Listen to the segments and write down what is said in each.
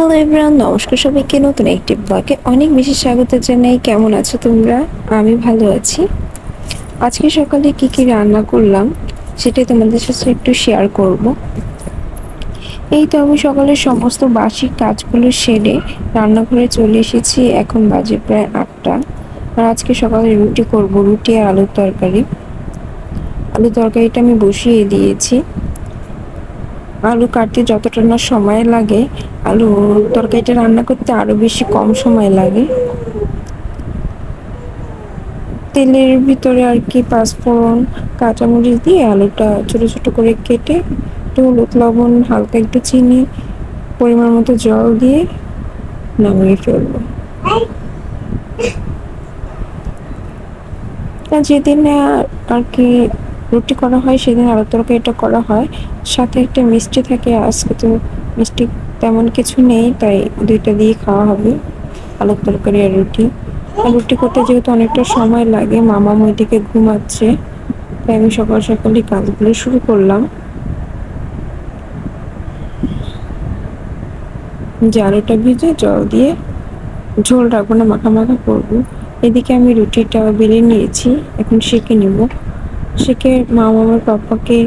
Hello everyone, নমস্কার সবাইকে। নতুন একটি ব্লগে অনেক বেশি স্বাগত জানাই। কেমন আছো তোমরা? আমি ভালো আছি। আজকে সকালে কি কি রান্না করলাম সেটাই তোমাদের সাথে একটু শেয়ার করব। এই তো আমি সকালে সমস্ত বাসি কাজগুলো সেরে রান্নাঘরে চলে এসেছি। এখন বাজে প্রায় 8টা। আর আজকে সকালে রুটি করব, রুটি আর আলুর তরকারি। আলুর তরকারিটা আমি বসিয়ে দিয়েছি। আলু কাটতে যতটা না সময় লাগে, আলু তরকারিটা রান্না করতে আরো বেশি কম সময় লাগে। তেলের ভিতরে আর কি পাঁচফোড়ন, কাঁচামরিচ দিয়ে আলুটা ছোট ছোট করে কেটে একটু হলুদ, লবণ, হালকা একটু চিনি, পরিমাণ মতো জল দিয়ে নামিয়ে ফেলবো। যেদিন আর কি রুটি করা হয় সেদিন আলুর তরকারিটা করা হয়, সাথে একটা মিষ্টি থাকে। আজকে তো মিষ্টি তেমন কিছু নেই, তাই দুইটা দিয়ে খাওয়া হবে, আলুর তরকারি আর রুটি। আর রুটি করতে যেহেতু অনেকটা সময় লাগে, মামা ওইদিকে ঘুমাচ্ছে, তাই আমি সকাল সকালই কাজগুলো শুরু করলাম। যে আলুটা ভিজে জল দিয়ে ঝোল রাখবো না, মাখা মাখা করবো। এদিকে আমি রুটিটা বেলে নিয়েছি, এখন সেঁকে নেব। সেঁকে মামার পাপাকে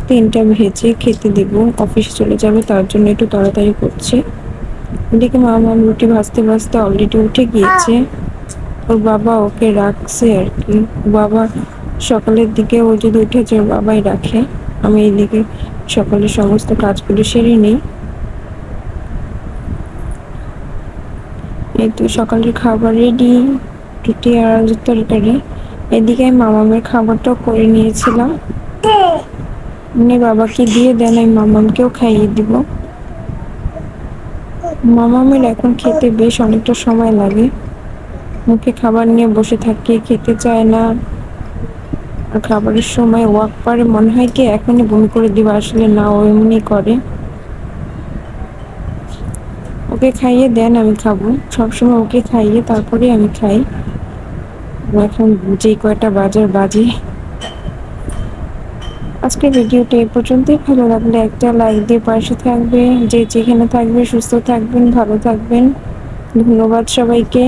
3টা ভেজে খেতে দেব, অফিসে চলে যাবে, তার জন্য একটু তাড়াতাড়ি করছি। এদিকে মামা রুটি ভাজতে ভাজতে অলরেডি উঠে গিয়েছে। ওর বাবা ওকে রাখছে আর কি। বাবা সকালের দিকে ও যদি উঠেছে ওর বাবাই রাখে। আমি এইদিকে সকালে সমস্ত কাজগুলো সেরে নিই। এই তো সকালের খাবার রেডি, রুটি আর আলুর তরকারি। এদিকে আমি মামামের খাবারটাও করে নিয়েছিলাম। উনি বাবাকে দিয়ে দেন, আমি মামামকেও খাইয়ে দিব। মামামের এখন খেতে বেশ অনেকটা সময় লাগে, মুখে খাবার নিয়ে বসে থাকে, খেতে চায় না। আর খাবারের সময় ওয়াক পারে, মনে হয় কি এখনই বমি করে দিবা, আসলে না, ও এমনি করে। ওকে খাইয়ে দেন, আমি খাবো। সবসময় ওকে খাইয়ে তারপরে আমি খাই। এখন যে কয়টা বাজার বাজে। আজকের ভিডিওটা এই পর্যন্তই। ভালো লাগলে একটা লাইক দিয়ে পাশে থাকবে। যে যেখানে থাকবে সুস্থ থাকবেন, ভালো থাকবেন। ধন্যবাদ সবাইকে।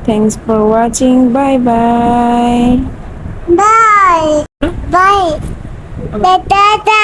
Thanks for watching. Bye bye. Bye. Bye. Da da da.